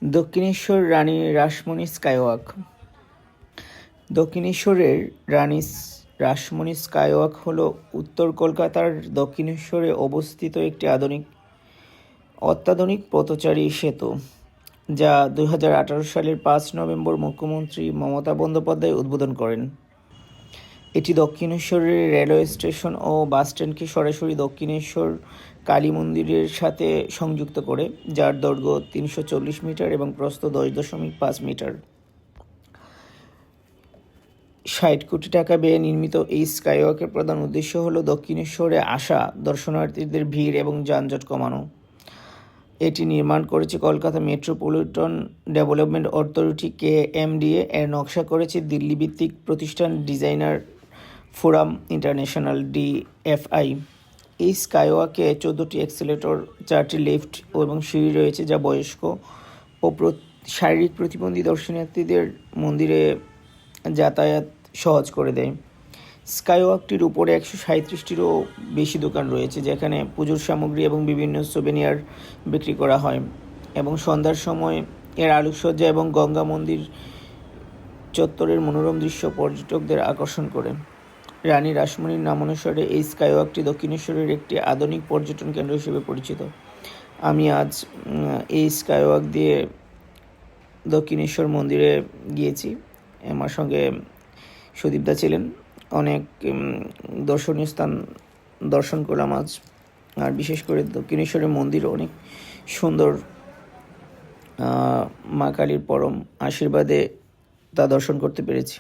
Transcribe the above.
দক্ষিণেশ্বর রানী Rashmoni skywalk. দক্ষিণেশ্বরের রানী Rashmoni skywalk হল উত্তর কলকাতার দক্ষিণেশ্বরে অবস্থিত একটি অত্যাধুনিক পথচারী সেতু, যা 2018 সালের 5 নভেম্বর মুখ্যমন্ত্রী মমতা বন্দ্যোপাধ্যায় উদ্বোধন করেন। এটি দক্ষিণেশ্বরের রেলওয়ে স্টেশন ও বাসস্ট্যান্ডকে সরাসরি দক্ষিণেশ্বর কালী মন্দিরের সাথে সংযুক্ত করে, যার দৈর্ঘ্য 340 মিটার এবং প্রস্থ 10.5 মিটার। 60 কোটি টাকা ব্যয়ে নির্মিত এই স্কাইওয়াকের প্রধান উদ্দেশ্য হল দক্ষিণেশ্বরে আসা দর্শনার্থীদের ভিড় এবং যানজট কমানো। এটি নির্মাণ করেছে Kolkata metropolitan development authority (KMDA) এর নকশা করেছে দিল্লি ভিত্তিক প্রতিষ্ঠান ডিজাইনার ফোরাম ইন্টারন্যাশনাল (DFI). এই স্কাইওয়াকে 14টি এক্সেলেটর, 4টি লিফট এবং সিঁড়ি রয়েছে, যা বয়স্ক ও শারীরিক প্রতিবন্ধী দর্শনার্থীদের মন্দিরে যাতায়াত সহজ করে দেয়। স্কাইওয়াকটির উপরে 137টিরও বেশি দোকান রয়েছে, যেখানে পুজোর সামগ্রী এবং বিভিন্ন সোভেনিয়ার বিক্রি করা হয়, এবং সন্ধ্যার সময় এর আলোকসজ্জা এবং গঙ্গা মন্দির চত্বরের মনোরম দৃশ্য পর্যটকদের আকর্ষণ করে। রানী রাসমণির নামানুসারে এই স্কাইওয়াকটি দক্ষিণেশ্বরের একটি আধুনিক পর্যটন কেন্দ্র হিসেবে পরিচিত। আমি আজ এই স্কাইওয়াক দিয়ে দক্ষিণেশ্বর মন্দিরে গিয়েছি। আমার সঙ্গে সুদীপদা ছিলেন। অনেক দর্শনীয় স্থান দর্শন করলাম আজ। আর বিশেষ করে দক্ষিণেশ্বরের মন্দির অনেক সুন্দর। মা কালীর পরম আশীর্বাদে তা দর্শন করতে পেরেছি।